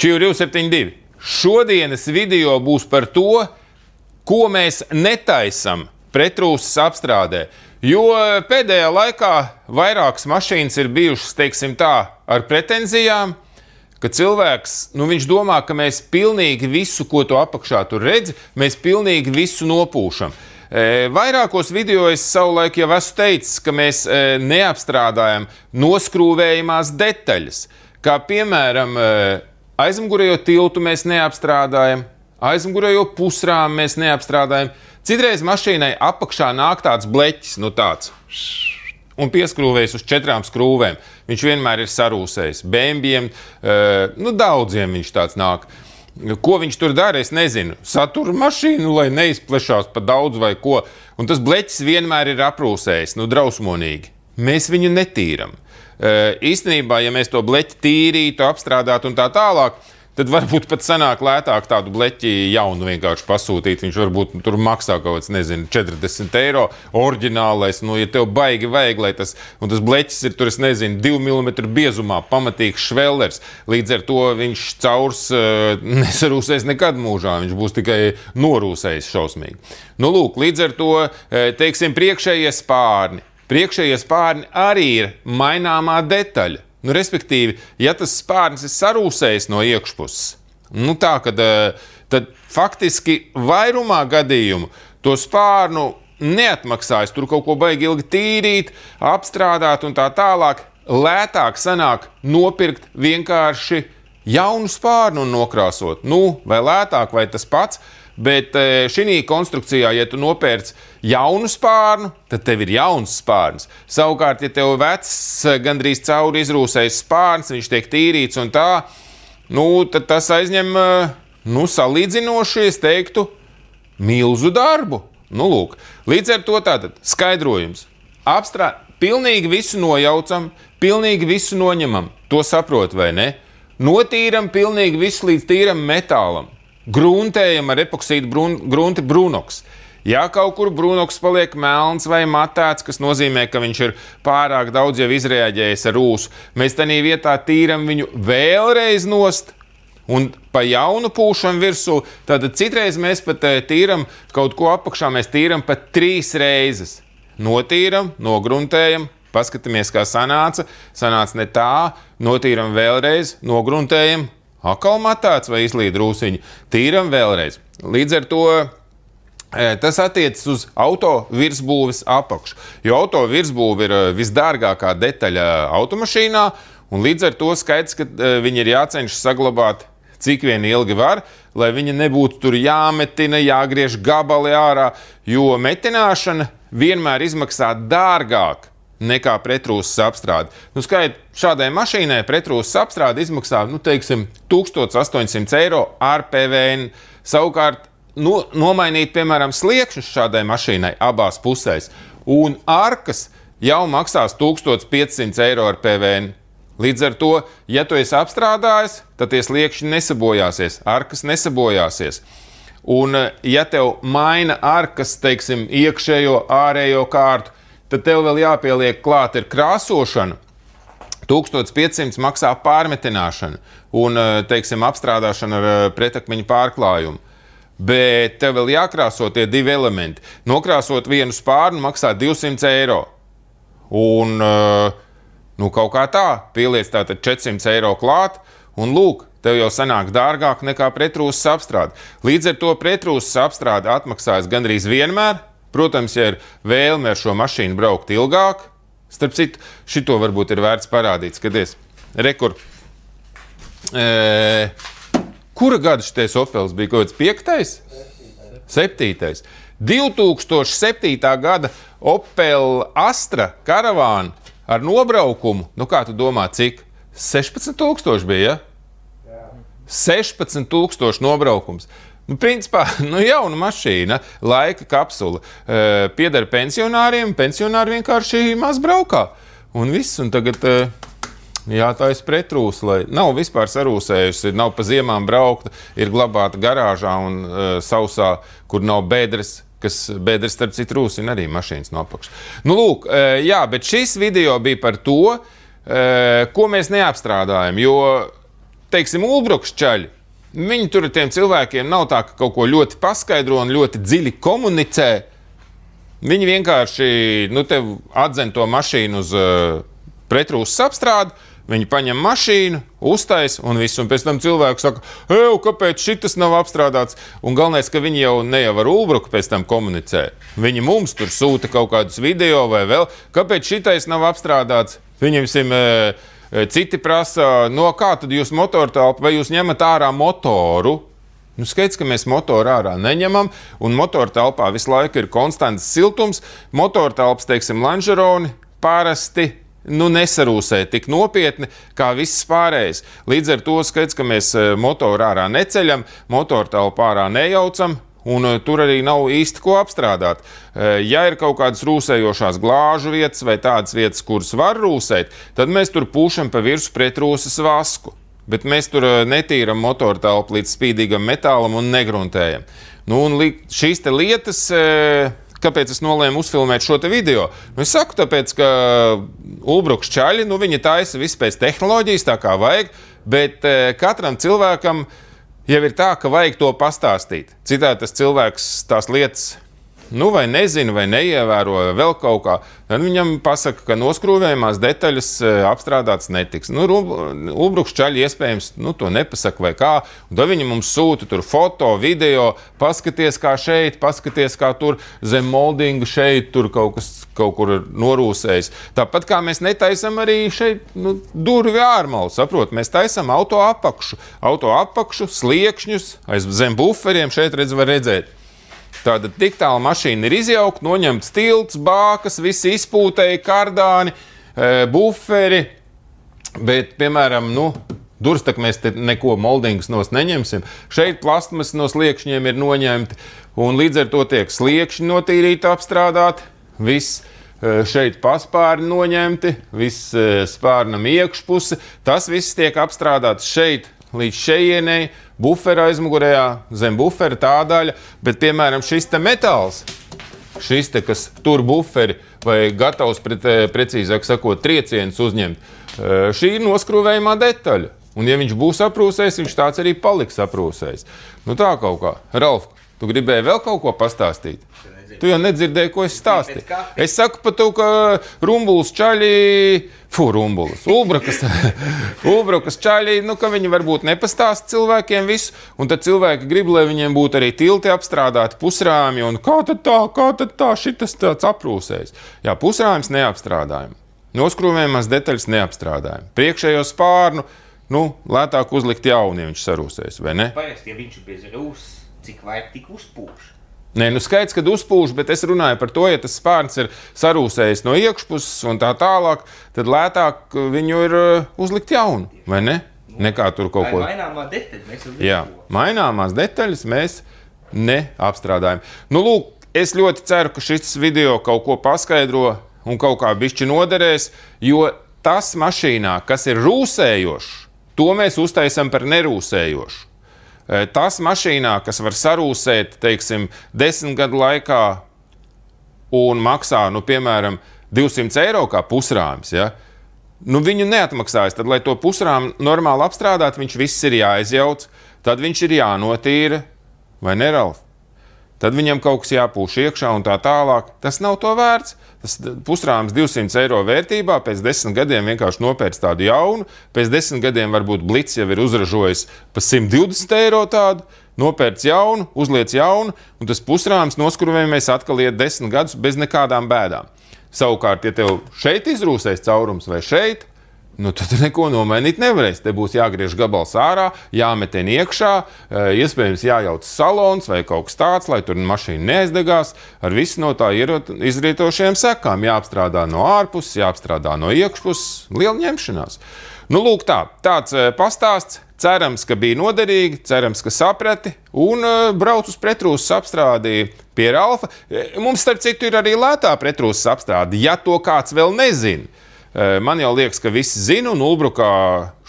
4272. Šodienas video būs par to, ko mēs netaisam pretrūsas apstrādē. Jo pēdējā laikā vairākas mašīnas ir bijušas, teiksim tā, ar pretenzijām, ka cilvēks, viņš domā, ka mēs pilnīgi visu, ko tu apakšā tur redzi, mēs pilnīgi visu nopūšam. Vairākos video es savulaik jau esmu teicis, ka mēs neapstrādājam noskrūvējumās detaļas, kā piemēram aizmugurējo tiltu mēs neapstrādājam, aizmugurējo pusrām mēs neapstrādājam. Citreiz mašīnai apakšā nāk tāds bleķis, tāds, un pieskrūvējas uz 4 skrūvēm. Viņš vienmēr ir sarūsējis. BMW, daudziem viņš tāds nāk. Ko viņš tur dara, es nezinu. Satur mašīnu, lai neizplešās pa daudz vai ko. Un tas bleķis vienmēr ir aprūsējis, drausmonīgi. Mēs viņu netīram. Īstenībā, ja mēs to bleķi tīrītu, apstrādātu un tā tālāk, tad varbūt pat sanāk lētāk tādu bleķi jaunu vienkārši pasūtīt. Viņš varbūt tur maksā kaut kāds, 40 eiro, oriģinālais. Ja tev baigi vajag, lai tas bleķis ir tur, 2 mm biezumā, pamatīgs švellers. Līdz ar to viņš caurs nesarūsēs nekad mūžā. Viņš būs tikai norūsējis šausmīgi. Lūk, līdz ar to, teiksim, priekšējie spārni. Priekšējie spārni arī ir maināmā detaļa. Respektīvi, ja tas spārnis ir sarūsējis no iekšpuses, tad faktiski vairumā gadījumu to spārnu neatmaksājas. Tur kaut ko baigi ilgi tīrīt, apstrādāt un tā tālāk. Lētāk sanāk nopirkt vienkārši jaunu spārnu un nokrāsot. Vai lētāk, vai tas pats. Bet šī konstrukcijā, ja tu nopērc jaunu spārnu, tad tev ir jauns spārns. Savukārt, ja tev vecs, gandrīz cauri izrūsējis spārns, viņš tiek tīrīts un tā, tad tas aizņem, salīdzinoši, es teiktu, milzu darbu. Lūk, līdz ar to tātad skaidrojums. Pilnīgi visu nojaucam, pilnīgi visu noņemam. To saprot vai ne? Notīram pilnīgi visu līdz tīram metālam. Gruntējam ar epoksīdu grunti brunoks. Ja kaut kur brunoks paliek melns vai matēts, kas nozīmē, ka viņš ir pārāk daudz jau izreaģējis ar ūsu, mēs tanī vietā tīram viņu vēlreiz nost un pa jaunu pūšam virsū. Tātad citreiz mēs pat tīram kaut ko apakšā, mēs tīram pat 3 reizes. Notīram, nogruntējam, paskatāmies, kā sanāca. Sanāca ne tā, notīram vēlreiz, nogruntējam, akal matēts vai izlīd rūsiņu, tīram vēlreiz. Līdz ar to tas attiecas uz auto virsbūves apakšu. Jo auto virsbūve ir visdārgākā detaļa automašīnā, un līdz ar to skaidrs, ka viņi ir jācenšas saglabāt cik vien ilgi var, lai viņa nebūtu tur jāmetina, jāgriež gabali ārā, jo metināšana vienmēr izmaksā dārgāk nekā pretrūsas apstrāde. Skaidri, šādai mašīnai pretrūsas apstrāde izmaksā, teiksim, 1800 eiro ar PVN. Savukārt, nomainīt, piemēram, sliekšņus šādai mašīnai abās pusēs, un arkas jau maksās 1500 eiro ar PVN. Līdz ar to, ja tu esi apstrādājis, tad tie sliekšņi nesabojāsies, arkas nesabojāsies. Un, ja tev maina arkas, teiksim, iekšējo, ārējo kārtu, tad tev vēl jāpieliek klāt ir krāsošana. 1500 maksā pārmetināšana un, teiksim, apstrādāšana ar pretakmeņu pārklājumu. Bet tev vēl jākrāso tie 2 elementi. Nokrāsot vienu spārnu maksā 200 eiro. Un, kaut kā tā, pieliec tātad 400 eiro klāt, un lūk, tev jau sanāk dārgāk nekā pretrūsas apstrāde. Līdz ar to pretrūsas apstrāde atmaksājas gandrīz vienmēr. Protams, ja ir vēlme ar šo mašīnu braukt ilgāk, starp citu, šito varbūt ir vērts parādīt. Skaties, rekur. Kura gada šitais Opelis bija? Kaut kāds 5. 7. 2007. gada Opel Astra karavāna ar nobraukumu, kā tu domā, cik? 16 000 bija, ja? 16 000 nobraukums. Principā, jauna mašīna, laika kapsula, pieder pensionāriem, pensionāri vienkārši maz braukā. Un viss, un tagad jātājas pretrūs, lai nav vispār sarūsējusi, nav pa ziemām braukta, ir glabāta garāžā un sausā, kur nav bedres, kas bedres starp citu rūsina arī mašīnas no apakšas. Lūk, jā, bet šis video bija par to, ko mēs neapstrādājam, jo teiksim, Ulbrukas čaļi, viņi tur ar tiem cilvēkiem nav tā, ka kaut ko ļoti paskaidro un ļoti dziļi komunicē. Viņi vienkārši, tev atdzen to mašīnu uz pretrūsas apstrādi, viņi paņem mašīnu, uztais un viss, un pēc tam cilvēku saka, kāpēc šitas nav apstrādāts? Un galvenais, ka viņi jau ne jau ar Ulbruku pēc tam komunicē. Viņi mums tur sūta kaut kādus video vai vēl, kāpēc šitais nav apstrādāts? Viņiem citi prasa, kā tad jūs motortelpu, vai jūs ņemat ārā motoru? Skaidrs, ka mēs motoru ārā neņemam, un motortelpā visu laiku ir konstants siltums. Motortelpas, teiksim, lanžeroni parasti nesarūsē tik nopietni, kā viss pārējais. Līdz ar to skaidrs, ka mēs motoru ārā neceļam, motortelpu ārā nejaucam, un tur arī nav īsti ko apstrādāt. Ja ir kaut kādas rūsējošās glāžu vietas vai tādas vietas, kuras var rūsēt, tad mēs tur pūšam pa virsmu pretrūsas vasku. Bet mēs tur netīram motortelpu līdz spīdīgam metālam un negruntējam. Un šīs te lietas, kāpēc es nolēmu uzfilmēt šo te video? Es saku, tāpēc, ka Ulbrukas čaļi, viņi taisa visu pēc tehnoloģijas, tā kā vajag, bet katram cilvēkam jau ir tā, ka vajag to pastāstīt. Citādi tas cilvēks tās lietas vai nezina, vai neievēro, vai vēl kaut kā. Tad viņam pasaka, ka noskrūvējumās detaļas apstrādāts netiks. Ulbrukas čaļi iespējams to nepasaka vai kā. Un tad viņi mums sūta tur foto, video, paskaties kā šeit, paskaties kā tur zem moldinga šeit, tur kaut kur norūsējis. Tāpat kā mēs netaisam arī šeit durvi ārmalu, saprot? Mēs taisam auto apakšu, sliekšņus, aiz zem buferiem šeit var redzēt. Tātad tik tālu mašīna ir izjaukta, noņemts tilts, bākas, visi izpūtēji, kardāni, buferi, bet, piemēram, durstak mēs te neko moldingus neņemsim. Šeit plastmas no sliekšņiem ir noņemti, un līdz ar to tiek sliekšņi notīrīti, apstrādāti, viss šeit paspārni noņemti, viss spārnam iekšpuse, tas viss tiek apstrādāts šeit līdz šejienei, bufera aizmugurējā, zem bufera tā daļa, bet, piemēram, šis te metāls, kas tur buferi vai gatavs, precīzāk sakot, triecienus uzņemt, šī ir noskrūvējumā detaļa. Un, ja viņš būs aprūsējis, viņš tāds arī paliks aprūsējis. Tā kaut kā. Ralf, tu gribēji vēl kaut ko pastāstīt? Tu jau nedzirdēji, ko es stāstīju. Es saku par to, ka Rumbulas čaļi, Ulbrukas čaļi, ka viņi varbūt nepastāsta cilvēkiem visu, un tad cilvēki grib, lai viņiem būtu arī tilti apstrādāti, pusrāmi, un kā tad tā, šitas tāds aprūsējis. Jā, pusrāmis neapstrādājam. Noskrūvējumās detaļas neapstrādājam. Priekšējo spārnu, lētāk uzlikt jaunu, ja viņš sarūsēs, vai ne? Parasti, ja viņš bez rūs, cik vajag tik uzpūš? Nē, skaidrs, kad uzpūš, bet es runāju par to, ja tas spārns ir sarūsējis no iekšpuses un tā tālāk, tad lētāk viņu ir uzlikt jaunu, vai ne? Nekā tur kaut ko. Maināmā detaļa, mēs uzlikt. Jā, maināmās detaļas mēs neapstrādājam. Lūk, es ļoti ceru, ka šis video kaut ko paskaidro un kaut kā bišķi noderēs, jo tas mašīnā, kas ir rūsējošs, to mēs uztaisam par nerūsējošu. Tas mašīnā, kas var sarūsēt, teiksim, 10 gadu laikā un maksā, piemēram, 200 eiro kā pusrāmis, ja? Viņu neatmaksājas. Tad, lai to pusrāmu normāli apstrādāt, viņš viss ir jāizjauc, tad viņš ir jānotīra, vai ne, Ralf? Tad viņam kaut kas jāpūš iekšā un tā tālāk. Tas nav to vērts. Tas pusrāms 200 eiro vērtībā, pēc 10 gadiem vienkārši nopērts tādu jaunu, pēc 10 gadiem varbūt Blitz jau ir uzražojis pa 120 eiro tādu, nopērts jaunu, uzliec jaunu, un tas pusrāms noskrūvējamies atkal iet 10 gadus bez nekādām bēdām. Savukārt, ja tev šeit izrūsēs caurums vai šeit, tad neko nomainīt nevarēs. Te būs jāgriež gabals ārā, jāmeten iekšā, iespējams jājauc salons vai kaut kas tāds, lai tur mašīna neaizdegās, ar visu no tā izrietošajiem sekām. Jāapstrādā no ārpuses, jāapstrādā no iekšpuses, liela ņemšanās. Lūk tāds pastāsts. Cerams, ka bija noderīgi, cerams, ka saprati un brauc uz pretrūsas apstrādi pie Ralfa. Mums, starp citu, ir arī lētā pretrūsas apstrāde, ja to kāds vēl nezina. Man jau liekas, ka visi zina, un Ulbrukā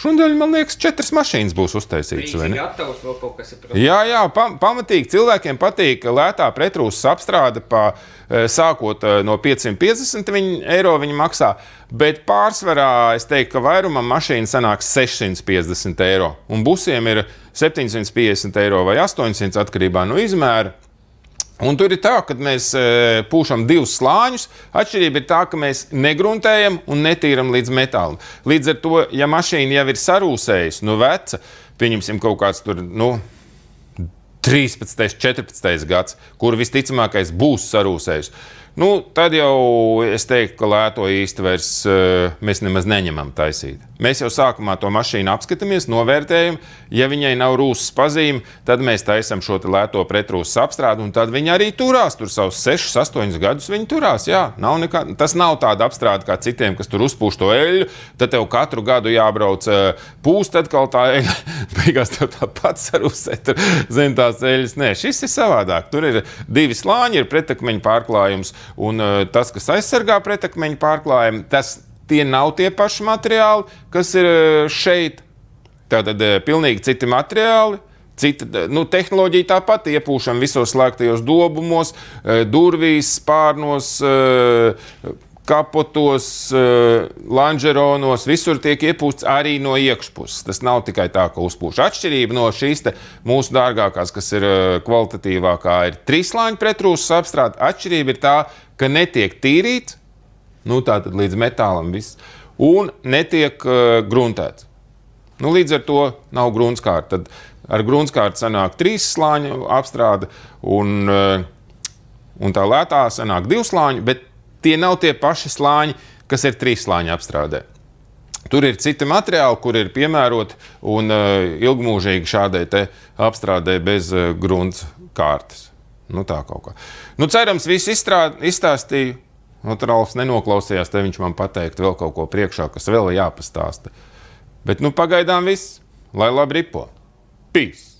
šodien, man liekas, 4 mašīnas būs uztaisītas. Viņš ir gatavs vēl kaut kas ir protams. Jā, pamatīgi cilvēkiem patīk lētā pretrūsas apstrāde, sākot no 550 eiro viņi maksā, bet pārsvarā es teiktu, ka vairumam mašīna sanāks 650 eiro, un busiem ir 750 eiro vai 800 atkarībā no izmēra. Un tur ir tā, ka mēs pūšam 2 slāņus. Atšķirība ir tā, ka mēs negruntējam un netīram līdz metālam. Līdz ar to, ja mašīna jau ir sarūsējusi, veca, pieņemsim kaut kāds tur, 13, 14 gads, kur visticamākais būs sarūsējis. Tad jau es teiktu, ka lēto īsti vairs mēs nemaz neņemam taisīt. Mēs jau sākumā to mašīnu apskatāmies, novērtējam. Ja viņai nav rūsas pazīme, tad mēs taisam šo lēto pretrūsas apstrādi, un tad viņa arī turās. Tur savus 6, 8 gadus viņa turās. Jā, tas nav tāda apstrāde kā citiem, kas tur uzpūš to eļļu. Tad tev katru gadu jābrauc pūst atkal tā eļļa. Beigās tev tā pats sarūsē tur zem tās eļļas. Nē, šis ir savādāk. Tur ir 2 slāņi, ir pretakmeņu pārklājums. Un tas, kas aizsargā pretakmeņu pārklājumu, tie nav tie paši materiāli, kas ir šeit. Tātad pilnīgi citi materiāli, cita tehnoloģija tāpat iepūšam visos slēgtajos dobumos, durvīs, spārnos, kapotos, lanžeronos, visur tiek iepūsts arī no iekšpuses. Tas nav tikai tā, ka uzpūš. Atšķirība no šīs mūsu dārgākās, kas ir kvalitatīvākā, ir 3 slāņu pretrūsas apstrāde. Atšķirība ir tā, ka netiek tīrīts, tātad līdz metālam viss, un netiek gruntēts. Līdz ar to nav gruntskārta. Tad ar gruntskārtu sanāk 3 slāņu apstrāde, un tā lētā sanāk 2 slāņu, bet tie nav tie paši slāņi, kas ir 3 slāņu apstrādē. Tur ir citi materiāli, kur ir piemēroti un ilgmūžīgi šādai apstrādē bez gruntskārtas. Tā kaut kā. Cerams, visu izstāstīju. Ralfs nenoklausījās, te viņš man pateikt vēl kaut ko priekšā, kas vēl jāpastāsta. Bet pagaidām viss. Lai labi ripo. Peace!